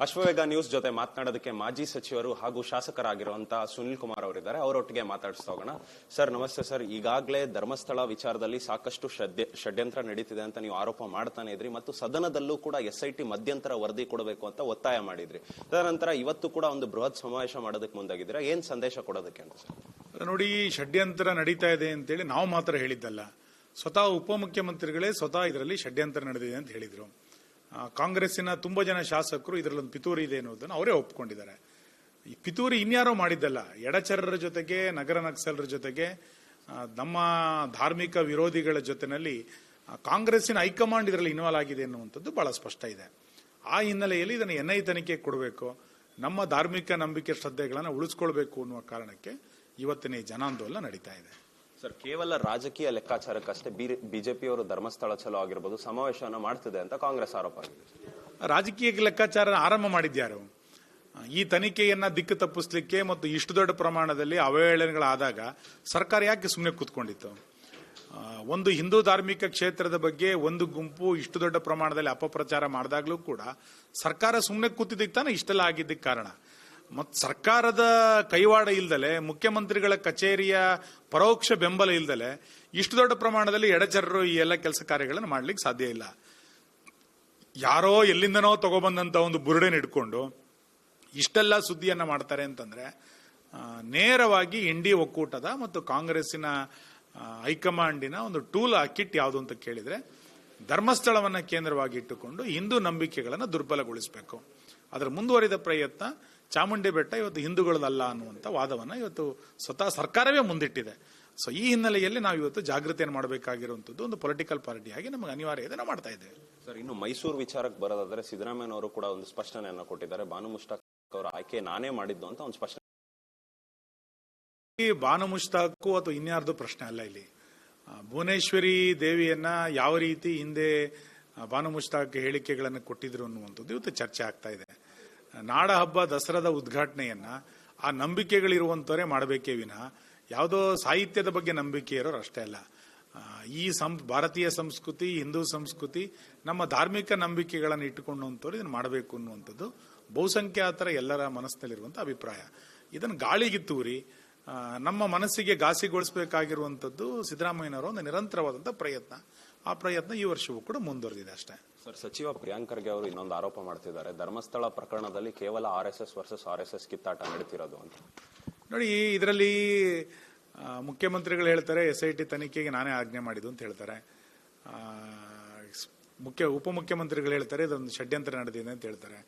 Ashwavega news ಜೊತೆ ಮಾತನಾಡೋದಕ್ಕೆ ಮಾಜಿ ಸಚಿವರು ಹಾಗೂ ಶಾಸಕರಾಗಿರುವಂತಹ ಸುನಿಲ್ ಕುಮಾರ್ ಅವರಿದ್ದಾರೆ. ಅವರೊಟ್ಟಿಗೆ ಮಾತಾಡಿಸ್ತಾ ಹೋಗೋಣ. ಸರ್ ನಮಸ್ತೆ ಸರ್. ಈಗಾಗಲೇ ಧರ್ಮಸ್ಥಳ ವಿಚಾರದಲ್ಲಿ ಸಾಕಷ್ಟು ಷಡ್ಯಂತ್ರ ನಡೀತಿದೆ ಅಂತ ನೀವು ಆರೋಪ ಮಾಡ್ತಾನೆ ಇದ್ರಿ ಮತ್ತು ಸದನದಲ್ಲೂ ಕೂಡ SIT ಮಧ್ಯಂತರ ವರದಿ ಕೊಡಬೇಕು ಅಂತ ಒತ್ತಾಯ ಮಾಡಿದ್ರಿ. ತದನಂತರ ಇವತ್ತು ಕೂಡ ಒಂದು ಬೃಹತ್ ಸಮಾವೇಶ ಮಾಡೋದಕ್ಕೆ ಮುಂದಾಗಿದ್ದೀರಾ. ಏನ್ ಸಂದೇಶ ಕೊಡೋದಕ್ಕೆ ಅಂತ ಸರ್? ನೋಡಿ, ಷಡ್ಯಂತ್ರ ನಡೀತಾ ಇದೆ ಅಂತೇಳಿ ನಾವು ಮಾತ್ರ ಹೇಳಿದ್ದಲ್ಲ, ಸ್ವತಃ ಉಪಮುಖ್ಯಮಂತ್ರಿಗಳೇ ಸ್ವತಃ ಇದರಲ್ಲಿ ಷಡ್ಯಂತ್ರ ನಡೆದಿದೆ ಅಂತ ಹೇಳಿದ್ರು. ಕಾಂಗ್ರೆಸ್ಸಿನ ತುಂಬಾ ಜನ ಶಾಸಕರು ಇದರಲ್ಲೊಂದು ಪಿತೂರಿ ಇದೆ ಅನ್ನೋದನ್ನು ಅವರೇ ಒಪ್ಕೊಂಡಿದ್ದಾರೆ. ಈ ಪಿತೂರಿ ಇನ್ಯಾರೋ ಮಾಡಿದ್ದಲ್ಲ, ಎಡಚರರ ಜೊತೆಗೆ, ನಗರ ನಕ್ಸಲರ ಜೊತೆಗೆ, ನಮ್ಮ ಧಾರ್ಮಿಕ ವಿರೋಧಿಗಳ ಜೊತೆನಲ್ಲಿ ಕಾಂಗ್ರೆಸ್ಸಿನ ಹೈಕಮಾಂಡ್ ಇದರಲ್ಲಿ ಇನ್ವಾಲ್ವ್ ಆಗಿದೆ ಅನ್ನುವಂಥದ್ದು ಬಹಳ ಸ್ಪಷ್ಟ ಇದೆ. ಆ ಹಿನ್ನೆಲೆಯಲ್ಲಿ ಇದನ್ನು NIA ತನಿಖೆ ಕೊಡಬೇಕು, ನಮ್ಮ ಧಾರ್ಮಿಕ ನಂಬಿಕೆ ಶ್ರದ್ಧೆಗಳನ್ನು ಉಳಿಸ್ಕೊಳ್ಬೇಕು ಅನ್ನುವ ಕಾರಣಕ್ಕೆ ಇವತ್ತಿನ ಈ ಜನಾಂದೋಲನ ನಡೀತಾ ಇದೆ. ಸರ್, ಕೇವಲ ರಾಜಕೀಯ ಲೆಕ್ಕಾಚಾರಕ್ಕಷ್ಟೇ ಬಿಜೆಪಿಯವರು ಧರ್ಮಸ್ಥಳ ಚಲೋ ಆಗಿರ್ಬೋದು ಸಮಾವೇಶವನ್ನು ಮಾಡ್ತಿದೆ ಅಂತ ಕಾಂಗ್ರೆಸ್ ಆರೋಪ ಆಗಿದೆ. ರಾಜಕೀಯ ಲೆಕ್ಕಾಚಾರ ಆರಂಭ ಮಾಡಿದ್ಯಾರು? ಈ ತನಿಖೆಯನ್ನ ದಿಕ್ಕು ತಪ್ಪಿಸಲಿಕ್ಕೆ ಮತ್ತು ಇಷ್ಟು ದೊಡ್ಡ ಪ್ರಮಾಣದಲ್ಲಿ ಅವಹೇಳನಗಳಾದಾಗ ಸರ್ಕಾರ ಯಾಕೆ ಸುಮ್ಮನೆ ಕೂತ್ಕೊಂಡಿತ್ತು? ಒಂದು ಹಿಂದೂ ಧಾರ್ಮಿಕ ಕ್ಷೇತ್ರದ ಬಗ್ಗೆ ಒಂದು ಗುಂಪು ಇಷ್ಟು ದೊಡ್ಡ ಪ್ರಮಾಣದಲ್ಲಿ ಅಪಪ್ರಚಾರ ಮಾಡಿದಾಗ್ಲೂ ಕೂಡ ಸರ್ಕಾರ ಸುಮ್ಮನೆ ಕೂತಿದ್ದಕ್ಕೆ ತಾನೇ ಇಷ್ಟೆಲ್ಲ ಆಗಿದ್ದಕ್ಕೆ ಕಾರಣ. ಮತ್ತು ಸರ್ಕಾರದ ಕೈವಾಡ ಇಲ್ದಲೆ, ಮುಖ್ಯಮಂತ್ರಿಗಳ ಕಚೇರಿಯ ಪರೋಕ್ಷ ಬೆಂಬಲ ಇಲ್ದಲೆ ಇಷ್ಟು ದೊಡ್ಡ ಪ್ರಮಾಣದಲ್ಲಿ ಎಡಚರರು ಈ ಎಲ್ಲ ಕೆಲಸ ಕಾರ್ಯಗಳನ್ನು ಮಾಡ್ಲಿಕ್ಕೆ ಸಾಧ್ಯ ಇಲ್ಲ. ಯಾರೋ ಎಲ್ಲಿಂದನೋ ತಗೊಬಂದಂತ ಒಂದು ಬುರುಡೆನ ಇಟ್ಕೊಂಡು ಇಷ್ಟೆಲ್ಲ ಸುದ್ದಿಯನ್ನ ಮಾಡ್ತಾರೆ ಅಂತಂದ್ರೆ ನೇರವಾಗಿ NDA ಒಕ್ಕೂಟದ ಮತ್ತು ಕಾಂಗ್ರೆಸ್ಸಿನ ಹೈಕಮಾಂಡಿನ ಒಂದು ಟೂಲ್ ಕಿಟ್ ಯಾವುದು ಅಂತ ಕೇಳಿದ್ರೆ ಧರ್ಮಸ್ಥಳವನ್ನ ಕೇಂದ್ರವಾಗಿ ಇಟ್ಟುಕೊಂಡು ಹಿಂದೂ ನಂಬಿಕೆಗಳನ್ನು ದುರ್ಬಲಗೊಳಿಸಬೇಕು. ಅದರ ಮುಂದುವರಿದ ಪ್ರಯತ್ನ ಚಾಮುಂಡಿ ಬೆಟ್ಟ ಇವತ್ತು ಹಿಂದೂಗಳದಲ್ಲ ಅನ್ನುವಂಥ ವಾದವನ್ನ ಇವತ್ತು ಸ್ವತಃ ಸರ್ಕಾರವೇ ಮುಂದಿಟ್ಟಿದೆ. ಸೊ ಈ ಹಿನ್ನೆಲೆಯಲ್ಲಿ ನಾವು ಇವತ್ತು ಜಾಗೃತಿಯನ್ನು ಮಾಡಬೇಕಾಗಿರುವಂತದ್ದು ಒಂದು ಪೊಲಿಟಿಕಲ್ ಪಾರ್ಟಿಯಾಗಿ ನಮಗೆ ಅನಿವಾರ್ಯ ಇದೆ, ನಾವು ಮಾಡ್ತಾ ಇದ್ದೇವೆ. ಸರ್, ಇನ್ನು ಮೈಸೂರು ವಿಚಾರಕ್ಕೆ ಬರೋದಾದ್ರೆ ಸಿದ್ದರಾಮಯ್ಯನವರು ಕೂಡ ಒಂದು ಸ್ಪಷ್ಟನೆಯನ್ನು ಕೊಟ್ಟಿದ್ದಾರೆ. ಬಾನು ಮುಷ್ತಾಕ್ ಅವರ ಆಯ್ಕೆ ನಾನೇ ಮಾಡಿದ್ದು ಅಂತ ಒಂದು ಸ್ಪಷ್ಟನೆ. ಬಾನು ಮುಷ್ತಾಕು ಅಥವಾ ಇನ್ಯಾರ್ದು ಪ್ರಶ್ನೆ ಅಲ್ಲ. ಇಲ್ಲಿ ಭುವನೇಶ್ವರಿ ದೇವಿಯನ್ನ ಯಾವ ರೀತಿ ಹಿಂದೆ ಬಾನು ಮುಷ್ತಾಕ್ ಹೇಳಿಕೆಗಳನ್ನು ಕೊಟ್ಟಿದ್ರು ಅನ್ನುವಂಥದ್ದು ಇವತ್ತು ಚರ್ಚೆ ಆಗ್ತಾ ಇದೆ. ನಾಡ ಹಬ್ಬ ದಸರಾದ ಉದ್ಘಾಟನೆಯನ್ನ ಆ ನಂಬಿಕೆಗಳಿರುವಂತವರೇ ಮಾಡಬೇಕೇ ವಿನಃ ಯಾವುದೋ ಸಾಹಿತ್ಯದ ಬಗ್ಗೆ ನಂಬಿಕೆ ಇರೋರು ಅಷ್ಟೇ ಅಲ್ಲ. ಈ ಭಾರತೀಯ ಸಂಸ್ಕೃತಿ, ಹಿಂದೂ ಸಂಸ್ಕೃತಿ, ನಮ್ಮ ಧಾರ್ಮಿಕ ನಂಬಿಕೆಗಳನ್ನು ಇಟ್ಟುಕೊಂಡಂತವ್ರು ಇದನ್ನು ಮಾಡಬೇಕು ಅನ್ನುವಂಥದ್ದು ಬಹುಸಂಖ್ಯಾತರ ಎಲ್ಲರ ಮನಸ್ಸಿನಲ್ಲಿರುವಂತಹ ಅಭಿಪ್ರಾಯ. ಇದನ್ನು ಗಾಳಿಗೆ ತೂರಿ ನಮ್ಮ ಮನಸ್ಸಿಗೆ ಘಾಸಿಗೊಳಿಸಬೇಕಾಗಿರುವಂಥದ್ದು ಸಿದ್ದರಾಮಯ್ಯನವರ ಒಂದು ನಿರಂತರವಾದಂತಹ ಪ್ರಯತ್ನ. ಆ ಪ್ರಯತ್ನ ಈ ವರ್ಷವೂ ಕೂಡ ಮುಂದುವರೆದಿದೆ ಅಷ್ಟೇ. ಸರ್, ಸಚಿವ ಪ್ರಿಯಾಂಕ್ ಖರ್ಗೆ ಅವರು ಇನ್ನೊಂದು ಆರೋಪ ಮಾಡ್ತಿದ್ದಾರೆ, ಧರ್ಮಸ್ಥಳ ಪ್ರಕರಣದಲ್ಲಿ ಕೇವಲ RSS ವರ್ಸಸ್ RSS ಕಿತ್ತಾಟ ನಡೀತಿರೋದು ಅಂತ. ನೋಡಿ, ಇದರಲ್ಲಿ ಮುಖ್ಯಮಂತ್ರಿಗಳು ಹೇಳ್ತಾರೆ SIT ತನಿಖೆಗೆ ನಾನೇ ಆಜ್ಞೆ ಮಾಡಿದ್ದು ಅಂತ ಹೇಳ್ತಾರೆ. ಉಪಮುಖ್ಯಮಂತ್ರಿಗಳು ಹೇಳ್ತಾರೆ ಇದೊಂದು ಷಡ್ಯಂತ್ರ ನಡೆದಿದೆ ಅಂತ ಹೇಳ್ತಾರೆ.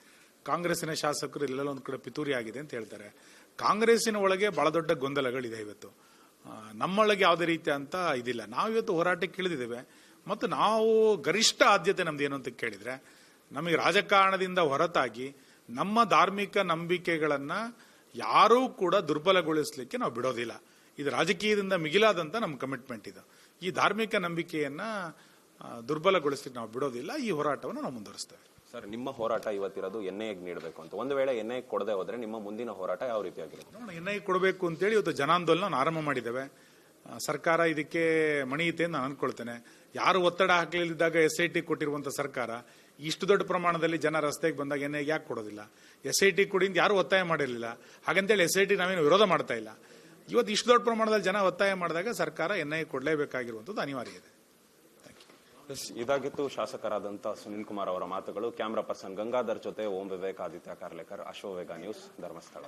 ಕಾಂಗ್ರೆಸ್ಸಿನ ಶಾಸಕರು ಇಲ್ಲೆಲ್ಲ ಒಂದು ಕಡೆ ಪಿತೂರಿ ಆಗಿದೆ ಅಂತ ಹೇಳ್ತಾರೆ. ಕಾಂಗ್ರೆಸ್ಸಿನ ಒಳಗೆ ಬಹಳ ದೊಡ್ಡ ಗೊಂದಲಗಳಿದೆ ಇವತ್ತು. ನಮ್ಮೊಳಗೆ ಯಾವುದೇ ರೀತಿ ಅಂತ ಇದಿಲ್ಲ. ನಾವು ಇವತ್ತು ಹೋರಾಟಕ್ಕೆ ಇಳಿದಿದ್ದೇವೆ ಮತ್ತು ನಾವು ಗರಿಷ್ಠ ಆದ್ಯತೆ ನಮ್ದು ಏನು ಅಂತ ಕೇಳಿದ್ರೆ, ನಮಗೆ ರಾಜಕಾರಣದಿಂದ ಹೊರತಾಗಿ ನಮ್ಮ ಧಾರ್ಮಿಕ ನಂಬಿಕೆಗಳನ್ನ ಯಾರೂ ಕೂಡ ದುರ್ಬಲಗೊಳಿಸಲಿಕ್ಕೆ ನಾವು ಬಿಡೋದಿಲ್ಲ. ಇದು ರಾಜಕೀಯದಿಂದ ಮಿಗಿಲಾದಂತ ನಮ್ಮ ಕಮಿಟ್ಮೆಂಟ್ ಇದು. ಈ ಧಾರ್ಮಿಕ ನಂಬಿಕೆಯನ್ನ ದುರ್ಬಲಗೊಳಿಸಲಿಕ್ಕೆ ನಾವು ಬಿಡೋದಿಲ್ಲ. ಈ ಹೋರಾಟವನ್ನು ನಾವು ಮುಂದುವರಿಸ್ತೇವೆ. ಸರ್, ನಿಮ್ಮ ಹೋರಾಟ ಇವತ್ತಿರೋದು NIAಗೆ ನೀಡಬೇಕು ಅಂತ. ಒಂದು ವೇಳೆ NIAಗೆ ಕೊಡದೆ ಹೋದ್ರೆ ನಿಮ್ಮ ಮುಂದಿನ ಹೋರಾಟ ಯಾವ ರೀತಿಯಾಗಿರುತ್ತೆ? NIAಗೆ ಕೊಡಬೇಕು ಅಂತೇಳಿ ಇವತ್ತು ಜನಾಂದೋಲನ ಆರಂಭ ಮಾಡಿದ್ದೇವೆ. ಸರ್ಕಾರ ಇದಕ್ಕೆ ಮಣಿಯುತ್ತೆ ಅಂತ ನಾನು ಅನ್ಕೊಳ್ತೇನೆ. ಯಾರು ಒತ್ತಡ ಹಾಕಲಿದ್ದಾಗ SIT ಕೊಟ್ಟಿರುವಂತ ಸರ್ಕಾರ ಇಷ್ಟು ದೊಡ್ಡ ಪ್ರಮಾಣದಲ್ಲಿ ಜನ ರಸ್ತೆಗೆ ಬಂದಾಗ NIAಗೆ ಯಾಕೆ ಕೊಡೋದಿಲ್ಲ? SIT ಕೊಡಿ ಅಂತ ಯಾರು ಒತ್ತಾಯ ಮಾಡಿರಲಿಲ್ಲ. ಹಾಗಂತೇಳಿ SIT ನಾವೇನು ವಿರೋಧ ಮಾಡ್ತಾ ಇಲ್ಲ. ಇವತ್ತು ಇಷ್ಟು ದೊಡ್ಡ ಪ್ರಮಾಣದಲ್ಲಿ ಜನ ಒತ್ತಾಯ ಮಾಡಿದಾಗ ಸರ್ಕಾರ NIAಗೆ ಕೊಡಲೇಬೇಕಾಗಿರುವಂತದ್ದು ಅನಿವಾರ್ಯ ಇದೆ. ಇದಾಗಿತ್ತು ಶಾಸಕರಾದಂಥ ಸುನಿಲ್ ಕುಮಾರ್ ಅವರ ಮಾತುಗಳು. ಕ್ಯಾಮರಾ ಪರ್ಸನ್ ಗಂಗಾಧರ್ ಜೊತೆ ಓಂ ವಿವೇಕ್, ಆದಿತ್ಯ ಕಾರ್ಲೇಕರ್, ಅಶ್ವವೇಗ ನ್ಯೂಸ್, ಧರ್ಮಸ್ಥಳ.